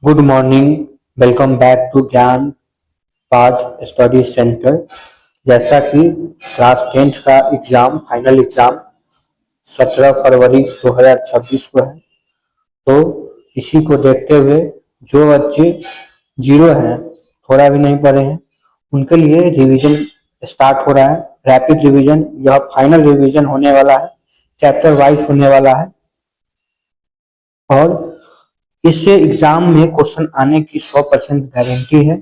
Good morning. Welcome back to Gyan Path study centre. जैसा कि class 10th का एग्जाम फाइनल एग्जाम 17 फरवरी 2026 को है, तो इसी को देखते हुए जो बच्चे जीरो हैं, थोड़ा भी नहीं पढ़े हैं, उनके लिए रिवीजन स्टार्ट हो रहा है। रैपिड रिवीजन, यह फाइनल रिवीजन होने वाला है, चैप्टर वाइज होने वाला है और इससे एग्जाम में क्वेश्चन आने की 100% गारंटी है।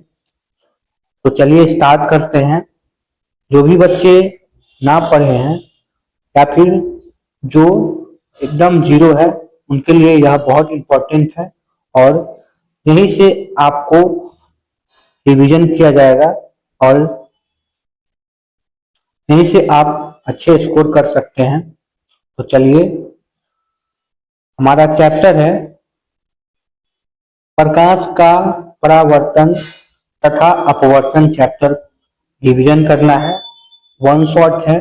तो चलिए स्टार्ट करते हैं। जो भी बच्चे ना पढ़े हैं या फिर जो एकदम जीरो है, उनके लिए यह बहुत इम्पोर्टेंट है और यहीं से आपको रिवीजन किया जाएगा और यहीं से आप अच्छे स्कोर कर सकते हैं। तो चलिए, हमारा चैप्टर है प्रकाश का परावर्तन तथा अपवर्तन। चैप्टर रिवीजन करना है, वन शॉट है।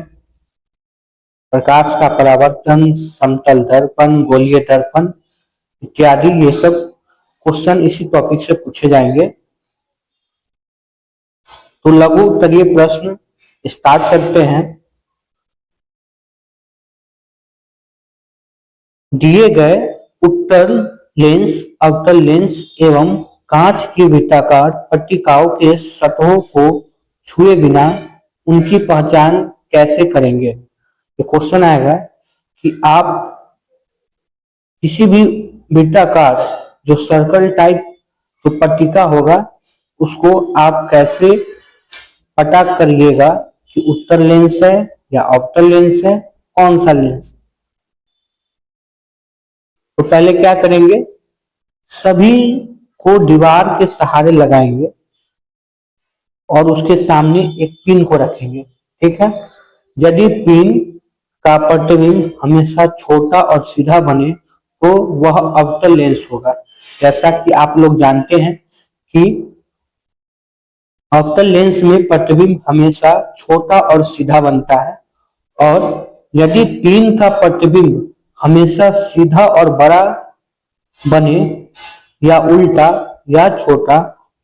प्रकाश का परावर्तन, समतल दर्पण, गोलीय दर्पण इत्यादि, ये सब क्वेश्चन इसी टॉपिक से पूछे जाएंगे। तो लघु उत्तरीय प्रश्न स्टार्ट करते हैं। दिए गए उत्तल लेंस, अवतल लेंस एवं कांच की वृत्ताकार पट्टिकाओं के सतहों को छुए बिना उनकी पहचान कैसे करेंगे। ये क्वेश्चन आएगा कि आप किसी भी वृत्ताकार जो सर्कल टाइप जो पट्टिका होगा, उसको आप कैसे पता करिएगा कि उत्तल लेंस है या अवतल लेंस है, कौन सा लेंस। तो पहले क्या करेंगे, सभी को दीवार के सहारे लगाएंगे और उसके सामने एक पिन को रखेंगे। ठीक है, यदि पिन का प्रतिबिंब हमेशा छोटा और सीधा बने तो वह अवतल लेंस होगा। जैसा कि आप लोग जानते हैं कि अवतल लेंस में प्रतिबिंब हमेशा छोटा और सीधा बनता है और यदि पिन का प्रतिबिंब हमेशा सीधा और बड़ा बने या उल्टा या छोटा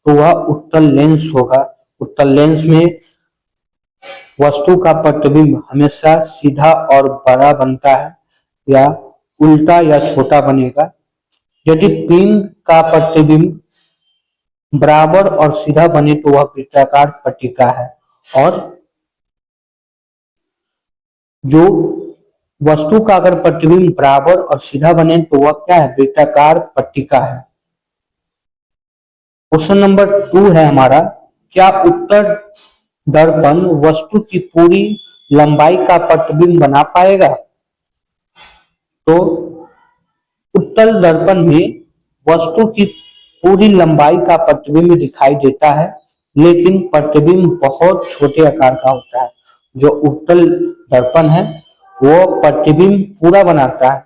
तो वह उत्तल लेंस होगा। उत्तल लेंस में वस्तु का प्रतिबिंब हमेशा सीधा और बड़ा बनता है या उल्टा या छोटा बनेगा। यदि पिन का प्रतिबिंब बराबर और सीधा बने तो वह वृत्ताकार पट्टिका है और जो वस्तु का अगर प्रतिबिंब बराबर और सीधा बने तो वह क्या है, वृत्ताकार पट्टिका है। क्वेश्चन नंबर 2 है हमारा, क्या उत्तल दर्पण वस्तु की पूरी लंबाई का प्रतिबिंब बना पाएगा। तो उत्तल दर्पण में वस्तु की पूरी लंबाई का प्रतिबिंब दिखाई देता है, लेकिन प्रतिबिंब बहुत छोटे आकार का होता है। जो उत्तल दर्पण है वो प्रतिबिंब पूरा बनाता है,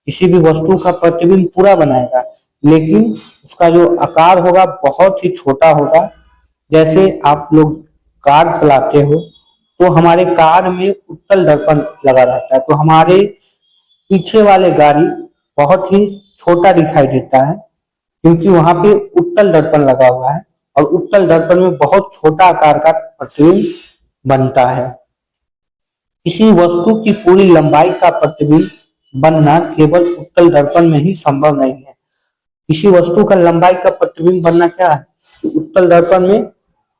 किसी भी वस्तु का प्रतिबिंब पूरा बनाएगा, लेकिन उसका जो आकार होगा बहुत ही छोटा होगा। जैसे आप लोग कार चलाते हो तो हमारे कार में उत्तल दर्पण लगा रहता है, तो हमारे पीछे वाले गाड़ी बहुत ही छोटा दिखाई देता है क्योंकि वहां पे उत्तल दर्पण लगा हुआ है और उत्तल दर्पण में बहुत छोटा आकार का प्रतिबिंब बनता है। किसी वस्तु की पूरी लंबाई का प्रतिबिंब बनना केवल उत्तल दर्पण में ही संभव नहीं है। किसी वस्तु का लंबाई का प्रतिबिंब बनना क्या है, उत्तल दर्पण में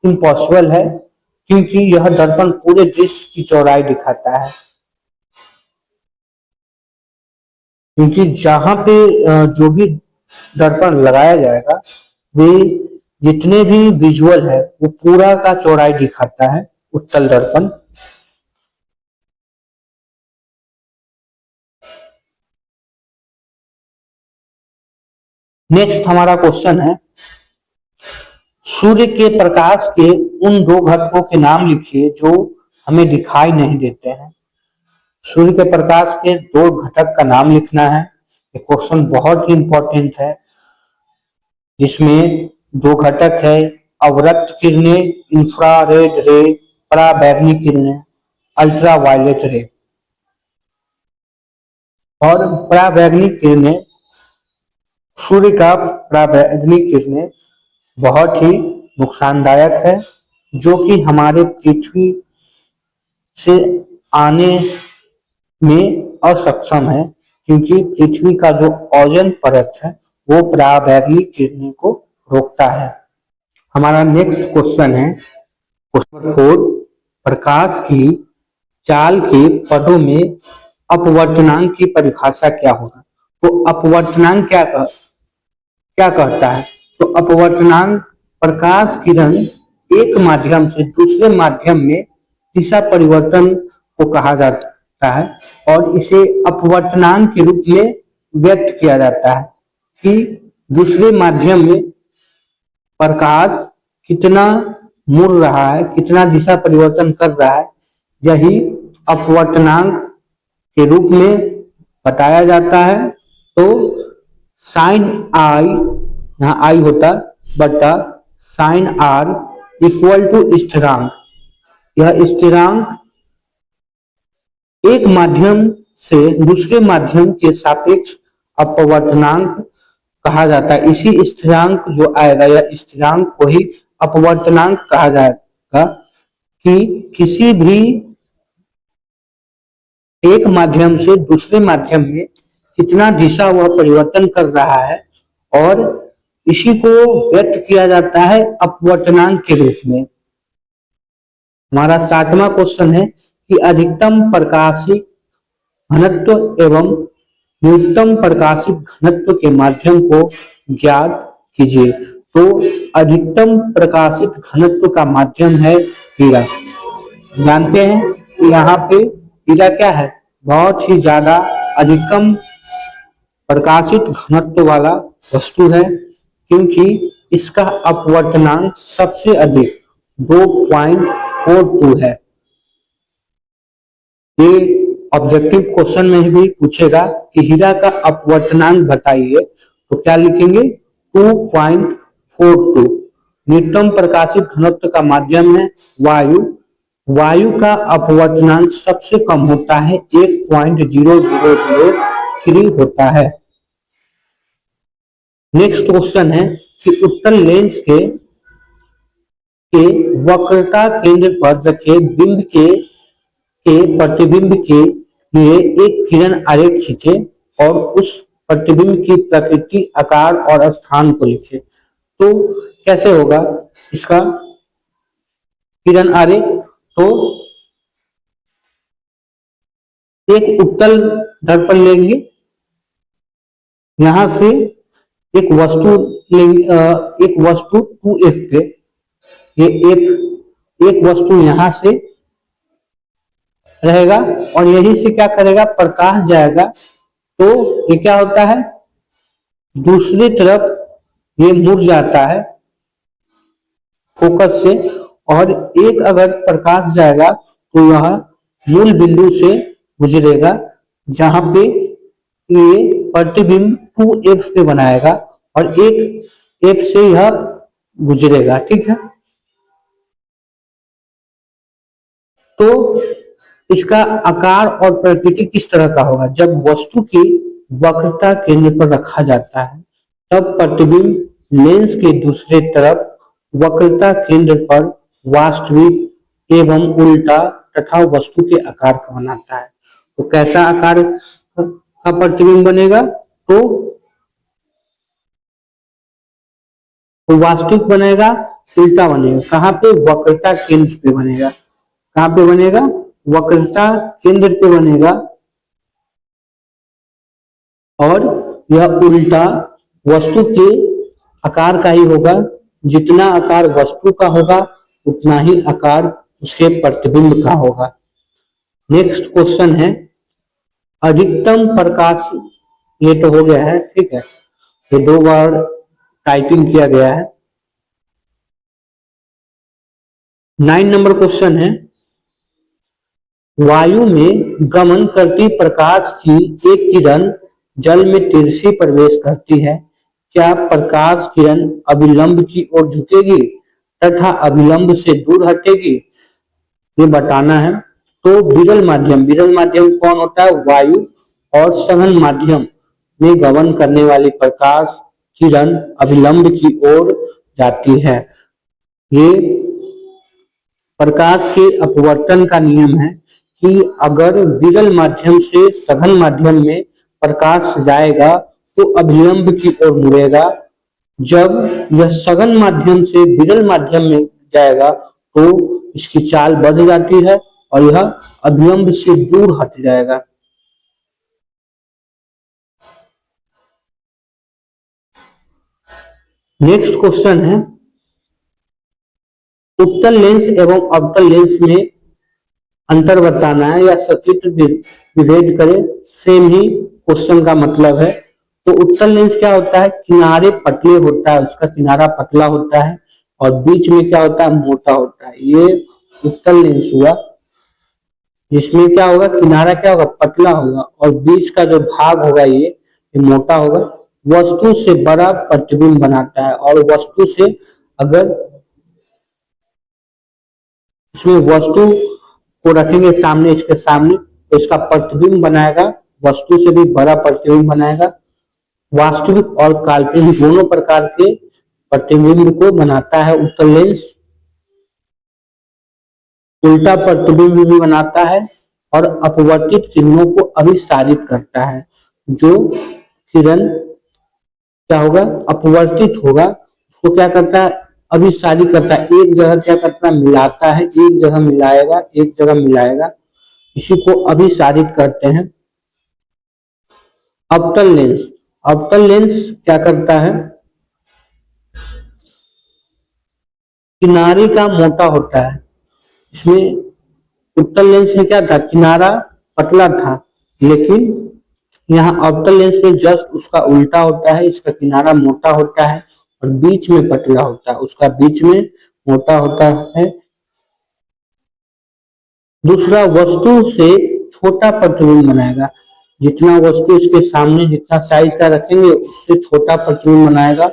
इम्पॉसिबल है क्योंकि यह दर्पण पूरे दृश्य की चौड़ाई दिखाता है। क्योंकि जहां पे जो भी दर्पण लगाया जाएगा वे जितने भी विजुअल है वो पूरा का चौड़ाई दिखाता है उत्तल दर्पण। नेक्स्ट हमारा क्वेश्चन है, सूर्य के प्रकाश के उन दो घटकों के नाम लिखिए जो हमें दिखाई नहीं देते हैं। सूर्य के प्रकाश के दो घटक का नाम लिखना है। ये क्वेश्चन बहुत ही इंपॉर्टेंट है, जिसमें दो घटक है, अवरक्त किरणें, इंफ्रारेड रे, पराबैंगनी किरणें, अल्ट्रा वायलेट रे। और पराबैंगनी किरणें सूर्य का पराबैंगनी किरणें बहुत ही नुकसानदायक है, जो कि हमारे पृथ्वी से आने में असक्षम है, क्योंकि पृथ्वी का जो ओजोन परत है वो पराबैंगनी किरणें को रोकता है। हमारा नेक्स्ट क्वेश्चन है क्वेश्चन 4, प्रकाश की चाल के पदों में अपवर्तनांक की परिभाषा क्या होगा। तो अपवर्तनांक क्या कहता है। तो अपवर्तनांक प्रकाश किरण एक माध्यम से दूसरे माध्यम में दिशा परिवर्तन को कहा जाता है और इसे अपवर्तनांक के रूप में व्यक्त किया जाता है कि दूसरे माध्यम में प्रकाश कितना मुड़ रहा है, कितना दिशा परिवर्तन कर रहा है, यही अपवर्तनांक के रूप में बताया जाता है। तो साइन आई, यहाँ आई होता बटा साइन आर इक्वल टू स्थिरांक। यह स्थिरांक एक माध्यम से दूसरे माध्यम के सापेक्ष अपवर्तनांक कहा जाता है। इसी स्थिरांक जो आएगा, यह स्थिरांक को ही अपवर्तनांक कहा जाएगा कि किसी भी एक माध्यम से दूसरे माध्यम में कितना दिशा वह परिवर्तन कर रहा है, और इसी को व्यक्त किया जाता है अपवर्तनांक के रूप में। हमारा 7वां क्वेश्चन है कि अधिकतम प्रकाशिक घनत्व एवं न्यूनतम प्रकाशिक घनत्व के माध्यम को ज्ञात कीजिए। तो अधिकतम प्रकाशित घनत्व का माध्यम है हीरा। जानते हैं कि यहाँ पे हीरा क्या है, बहुत ही ज्यादा अधिकतम प्रकाशित घनत्व वाला वस्तु है, क्योंकि इसका अपवर्तनांक सबसे अधिक 2.42 है। ये ऑब्जेक्टिव क्वेश्चन में भी पूछेगा कि हीरा का अपवर्तनांक बताइए, तो क्या लिखेंगे 2.42। न्यूनतम प्रकाशित घनत्व का माध्यम है वायु। वायु का अपवर्तनांक सबसे कम होता है 1.0003 होता है। नेक्स्ट क्वेश्चन है कि उत्तल लेंस के वक्रता केंद्र पर रखे बिंब के प्रतिबिंब के लिए एक किरण आरेख खींचे और उस प्रतिबिंब की प्रकृति, आकार और स्थान को लिखे। तो कैसे होगा इसका किरण आरेख। तो एक उत्तल दर्पण लेंगे, यहां से एक वस्तु लेंगे, एक वस्तु 2f पे, ये एक वस्तु यहां से रहेगा और यही से क्या करेगा, प्रकाश जाएगा। तो ये क्या होता है, दूसरी तरफ ये मुड़ जाता है फोकस से, और एक अगर प्रकाश जाएगा तो यह मूल बिंदु से गुजरेगा, जहां पे ये प्रतिबिंब 2f पे बनाएगा और एक f से यह गुजरेगा। ठीक है, तो इसका आकार और प्रकृति किस तरह का होगा। जब वस्तु की वक्रता केंद्र पर रखा जाता है, तब प्रतिबिंब लेंस के दूसरे तरफ वक्रता केंद्र पर वास्तविक एवं उल्टा तथा वस्तु के आकार का बनाता है। तो कैसा आकार का प्रतिबिंब बनेगा, तो वास्तविक बनेगा, उल्टा बनेगा। कहाँ पे, वक्रता केंद्र पे बनेगा। कहाँ पे बनेगा, वक्रता केंद्र पे बनेगा, और यह उल्टा वस्तु के आकार का ही होगा। जितना आकार वस्तु का होगा उतना ही आकार उसके प्रतिबिंब का होगा। नेक्स्ट क्वेश्चन है अधिकतम प्रकाश, ये तो हो गया है, ठीक है, ये 2 बार टाइपिंग किया गया है। 9 नंबर क्वेश्चन है वायु में गमन करती प्रकाश की एक किरण जल में तिरछी प्रवेश करती है, क्या प्रकाश किरण अभिलंब की ओर झुकेगी तथा अभिलंब से दूर हटेगी, ये बताना है। तो विरल माध्यम कौन होता है, वायु, और सघन माध्यम में गमन करने वाली प्रकाश किरण अभिलंब की ओर जाती है। ये प्रकाश के अपवर्तन का नियम है कि अगर विरल माध्यम से सघन माध्यम में प्रकाश जाएगा तो अभिलंब की ओर मुड़ेगा। जब यह सघन माध्यम से विरल माध्यम में जाएगा तो इसकी चाल बढ़ जाती है और यह अभिलंब से दूर हट जाएगा। नेक्स्ट क्वेश्चन है, उत्तल लेंस एवं अवतल लेंस में अंतर बताना है या सचित्र विभेद करें। सेम ही क्वेश्चन का मतलब है। तो उत्तल लेंस क्या होता है, किनारे पतले होता है, उसका किनारा पतला होता है और बीच में क्या होता है, मोटा होता है। ये उत्तल लेंस हुआ, जिसमें क्या होगा, किनारा क्या होगा, पतला होगा और बीच का जो भाग होगा ये मोटा होगा। वस्तु से बड़ा प्रतिबिंब बनाता है और वस्तु से अगर इसमें वस्तु को रखेंगे सामने, इसके सामने, तो इसका प्रतिबिंब बनाएगा, वस्तु से भी बड़ा प्रतिबिंब बनाएगा। वास्तविक और काल्पनिक दोनों प्रकार के प्रतिबिंब को बनाता है उत्तल लेंस। उल्टा प्रतिबिंब भी बनाता है और अपवर्तित किरणों को अभिसारित करता है। जो किरण क्या होगा, अपवर्तित होगा, उसको क्या करता है, अभिसारित करता है। एक जगह क्या करता है, मिलाता है, एक जगह मिलाएगा, एक जगह मिलाएगा, इसी को अभिसारित करते हैं। अवतल लेंस, अवतल लेंस क्या करता है, किनारे का मोटा होता है। इसमें उत्तल लेंस में क्या था, किनारा पतला था, लेकिन यहाँ अवतल लेंस में जस्ट उसका उल्टा होता है। इसका किनारा मोटा होता है और बीच में पतला होता है, उसका बीच में मोटा होता है। दूसरा, वस्तु से छोटा प्रतिबिंब बनाएगा। जितना वस्तु इसके सामने जितना साइज का रखेंगे उससे छोटा प्रतिबिंब बनाएगा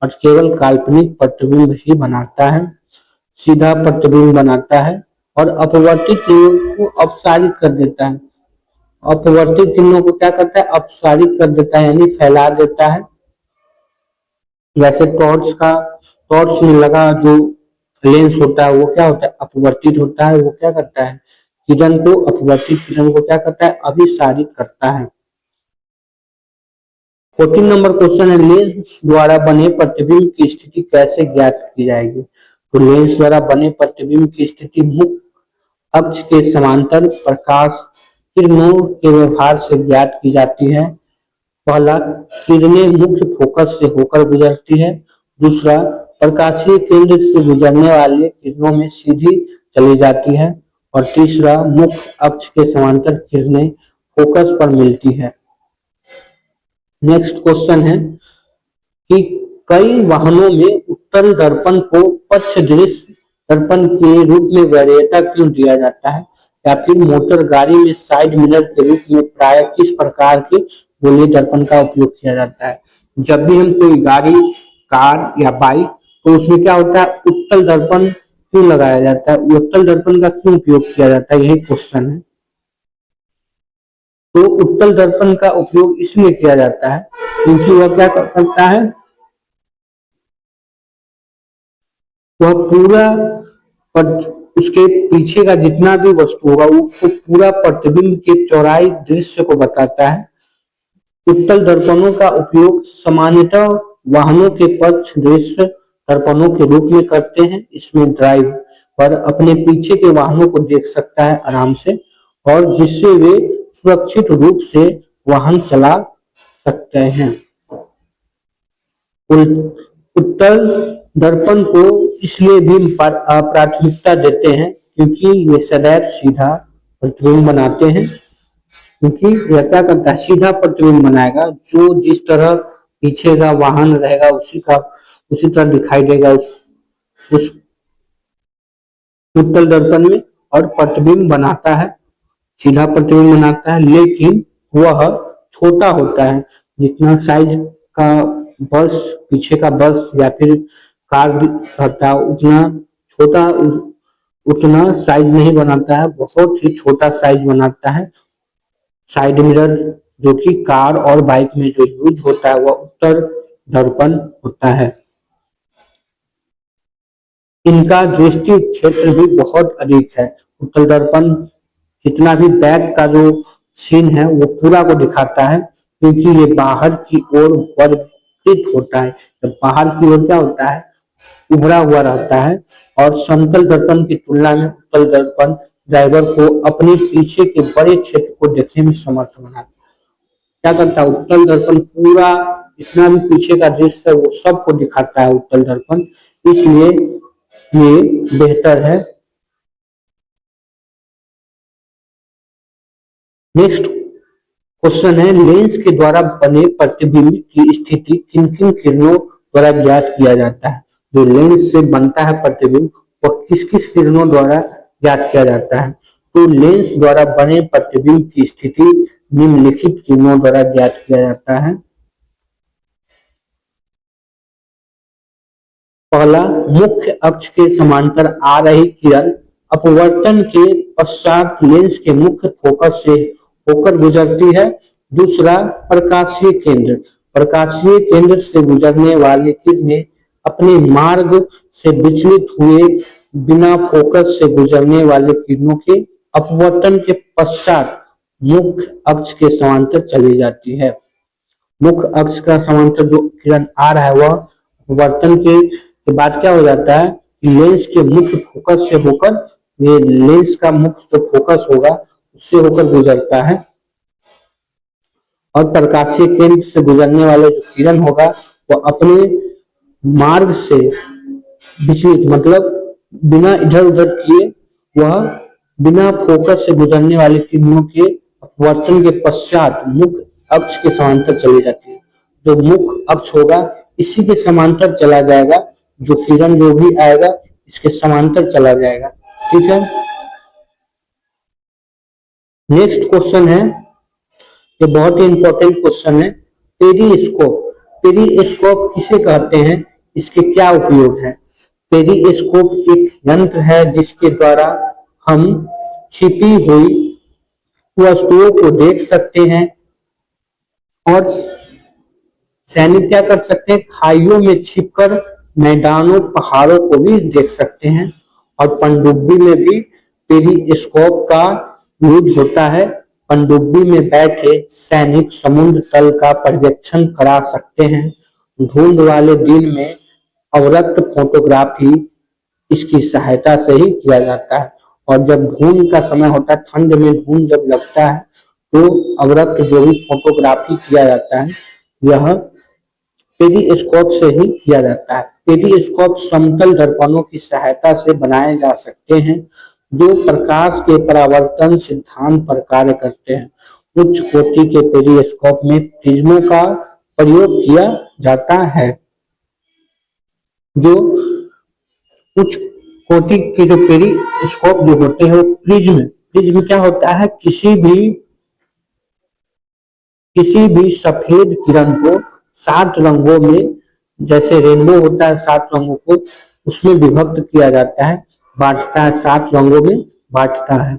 और केवल काल्पनिक प्रतिबिंब ही बनाता है। सीधा प्रतिबिंब बनाता है और अपवर्तित किरणों को अपसारित कर देता है। अपवर्तित किरणों को क्या करता है, अपसारित कर देता है, यानी फैला देता है। जैसे टॉर्च में लगा जो लेंस होता है वो क्या होता है, अपवर्तित होता है। वो क्या करता है, किरण को, अपवर्तित किरण को क्या करता है, अभिसारित करता है। 14 नंबर क्वेश्चन है, लेंस द्वारा बने प्रतिबिंब की स्थिति कैसे ज्ञात की जाएगी। तो लेंस द्वारा बने प्रतिबिंब की स्थिति मुख्य अक्ष के समांतर प्रकाश किरणों के व्यवहार से ज्ञात की जाती है। पहला, किरणें मुख्य फोकस से होकर गुजरती है। दूसरा, प्रकाशीय केंद्र से गुजरने वाले किरणों में सीधी चली जाती है। और तीसरा, मुख्य अक्ष के समांतर किरणें फोकस पर मिलती है। नेक्स्ट क्वेश्चन है कि कई वाहनों में उत्तल दर्पण को पक्ष दृश्य दर्पण के रूप में वरीयता क्यों दिया जाता है, या फिर मोटर गाड़ी में साइड मिरर के रूप में प्राय किस प्रकार के गोलीय दर्पण का उपयोग किया जाता है। जब भी हम कोई गाड़ी, कार या बाइक, तो उसमें क्या होता है, उत्तल दर्पण क्यों लगाया जाता है, उत्तल दर्पण का क्यों उपयोग किया जाता है, यही क्वेश्चन है। तो उत्तल दर्पण का उपयोग इसलिए किया जाता है क्योंकि वह क्या कर सकता है, वह पूरा उसके पीछे का जितना भी वस्तु होगा उसको पूरा प्रतिबिंब के चौड़ाई दृश्य को बताता है। उत्तल दर्पणों का उपयोग सामान्यतः वाहनों के पक्ष दृश्य दर्पणों के रूप में करते हैं। इसमें ड्राइव पर अपने पीछे के वाहनों को देख सकता है आराम से, और जिससे वे सुरक्षित रूप से वाहन चला सकते हैं। उत्तल दर्पण को इसलिए भी प्राथमिकता देते हैं क्योंकि ये सदैव सीधा प्रतिबिंब बनाते हैं। क्योंकि यह क्या करता है, सीधा प्रतिबिंब बनाएगा, जो जिस तरह पीछे का वाहन रहेगा उसी तरह दिखाई देगा उस उत्तल दर्पण में, और प्रतिबिंब बनाता है, सीधा प्रतिबिंब बनाता है, लेकिन वह छोटा होता है। जितना साइज का बस, पीछे का बस या फिर कार रहता है उतना छोटा, उतना साइज नहीं बनाता है, बहुत ही छोटा साइज बनाता है। साइड मिरर जो कि कार और बाइक में जो यूज होता है वह उत्तल दर्पण होता है। इनका दृष्टि क्षेत्र भी बहुत अधिक है। उत्तल दर्पण जितना भी बैक का जो सीन है वो पूरा को दिखाता है, क्योंकि ये बाहर की ओर वर्धित होता है। जब बाहर की ओर क्या होता है, उभरा हुआ रहता है। और समतल दर्पण की तुलना में उत्तल दर्पण ड्राइवर को अपने पीछे के बड़े क्षेत्र को देखने में समर्थ बनाता है। क्या करता है, उत्तल दर्पण पूरा जितना भी पीछे का दृश्य है वो सबको दिखाता है उत्तल दर्पण, इसलिए ये बेहतर है। नेक्स्ट क्वेश्चन है, लेंस के द्वारा बने प्रतिबिंब की स्थिति किन किन किरणों द्वारा ज्ञात किया जाता है। जो लेंस से बनता है प्रतिबिंब वह किस किस किरणों द्वारा ज्ञात किया जाता है। तो लेंस द्वारा बने प्रतिबिंब की स्थिति निम्नलिखित किरणों द्वारा ज्ञात किया जाता है। पहला, मुख्य अक्ष के समांतर आ रही किरण अपवर्तन के पश्चात लेंस के मुख्य फोकस से होकर गुजरती है। दूसरा, प्रकाशीय केंद्र, प्रकाशीय केंद्र से गुजरने वाली किरणें अपने मार्ग से विचलित हुए बिना फोकस से गुजरने वाले किरणों के अपवर्तन के पश्चात मुख्य अक्ष के समांतर चली जाती है। मुख्य अक्ष का समांतर जो किरण आ रहा है वह अपवर्तन के बाद क्या हो जाता है, लेंस के मुख्य फोकस से होकर, ये लेंस का मुख्य जो फोकस होगा उससे होकर गुजरता है। और प्रकाशीय केंद्र से गुजरने वाले जो किरण होगा वो अपने मार्ग से विचलित, मतलब बिना इधर उधर किए, वह बिना फोकस से गुजरने वाले किरणों के अपवर्तन के पश्चात मुख्य अक्ष के समांतर चली जाती है। जो मुख्य अक्ष होगा इसी के समांतर चला जाएगा, जो किरण जो भी आएगा इसके समांतर चला जाएगा। ठीक है। नेक्स्ट क्वेश्चन है, ये बहुत ही इंपॉर्टेंट क्वेश्चन है, पेरिस्कोप। पेरिस्कोप किसे कहते हैं, इसके क्या उपयोग है। पेरिस्कोप एक यंत्र है जिसके द्वारा हम छिपी हुई वस्तुओं को देख सकते हैं और सैनिक क्या कर सकते हैं, खाइयों में छिपकर मैदानों पहाड़ों को भी देख सकते हैं। और पनडुब्बी में भी पेरिस्कोप का यूज होता है। पनडुब्बी में बैठे सैनिक समुद्र तल का पर्यवेक्षण करा सकते हैं। धुंध वाले दिन में अवरक्त फोटोग्राफी इसकी सहायता से ही किया जाता है। और जब धुंध का समय होता है, ठंड में धुंध जब लगता है तो अवरक्त जो भी फोटोग्राफी किया जाता है यह पेरिस्कोप से ही किया जाता है। पेरिस्कोप समतल दर्पणों की सहायता से बनाए जा सकते हैं जो प्रकाश के परावर्तन सिद्धांत पर कार्य करते हैं। उच्च कोटि के पेरिस्कोप में प्रिज्मों का प्रयोग किया जाता है। जो उच्च कोटि के जो पेरिस्कोप जो होते हैं वो प्रिज्म क्या होता है, किसी भी सफेद किरण को 7 रंगों में, जैसे रेनबो होता है 7 रंगों को, उसमें विभक्त किया जाता है, बांटता है, 7 रंगों में बांटता है।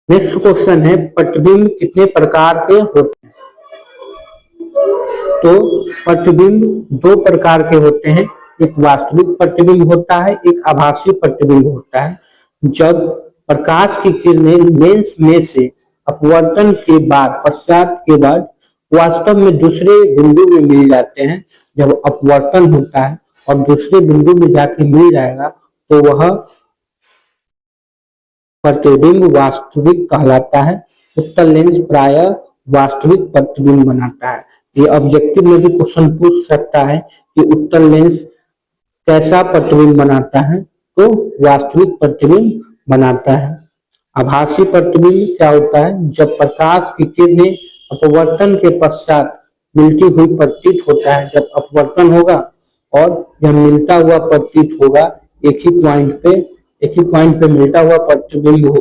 नेक्स्ट क्वेश्चन है, प्रतिबिंब कितने प्रकार के होते हैं। तो प्रतिबिंब 2 प्रकार के होते हैं, एक वास्तविक प्रतिबिंब होता है, एक आभासी प्रतिबिंब होता है। जब प्रकाश की किरणें लेंस में से अपवर्तन के पश्चात के बाद वास्तव में दूसरे बिंदु में मिल जाते हैं। जब अपवर्तन होता है और दूसरे बिंदु में जाके मिल जाएगा तो वह प्रतिबिंब वास्तविक कहलाता है। उत्तल लेंस प्रायः वास्तविक प्रतिबिंब बनाता है। ये ऑब्जेक्टिव में भी क्वेश्चन पूछ सकता है कि उत्तल लेंस कैसा प्रतिबिंब बनाता है, तो वास्तविक प्रतिबिंब बनाता है। आभासी प्रतिबिंब क्या होता है, जब प्रकाश की किरणें अपवर्तन के पश्चात मिलती हुई प्रतीत होता है। जब अपवर्तन होगा और यह मिलता हुआ प्रतीत होगा, एक ही पॉइंट पे मिलता हुआ प्रतिबिंब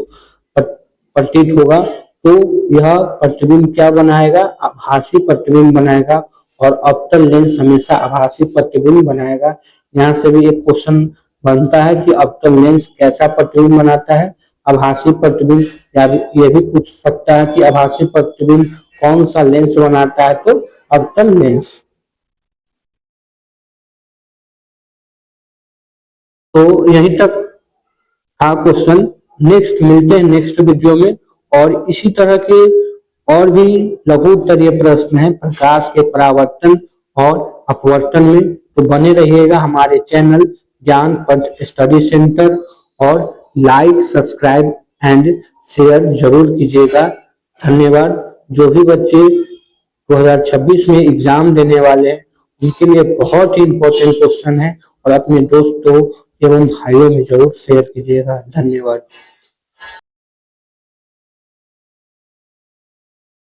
प्रतीत होगा, तो यह प्रतिबिंब क्या बनाएगा, आभासी प्रतिबिंब बनाएगा। और अवतल लेंस हमेशा आभासी प्रतिबिंब बनाएगा। यहाँ से भी एक क्वेश्चन बनता है कि अवतल लेंस कैसा प्रतिबिंब बनाता है, आभासी प्रतिबिंब। या ये भी पूछ सकता है कि आभासी प्रतिबिंब कौन सा लेंस बनाता है, तो अवतल लेंस। तो यहीं तक था क्वेश्चन। नेक्स्ट मिलते हैं नेक्स्ट वीडियो में, और इसी तरह के और भी लघु उत्तरीय प्रश्न हैं प्रकाश के परावर्तन और अपवर्तन में। तो बने रहिएगा हमारे चैनल ज्ञान पथ स्टडी सेंटर, और लाइक सब्सक्राइब एंड शेयर जरूर कीजिएगा। धन्यवाद। जो भी बच्चे 2026 में एग्जाम देने वाले हैं उनके लिए बहुत ही इंपॉर्टेंट क्वेश्चन है, और अपने दोस्तों एवं भाइयों में जरूर शेयर कीजिएगा। धन्यवाद।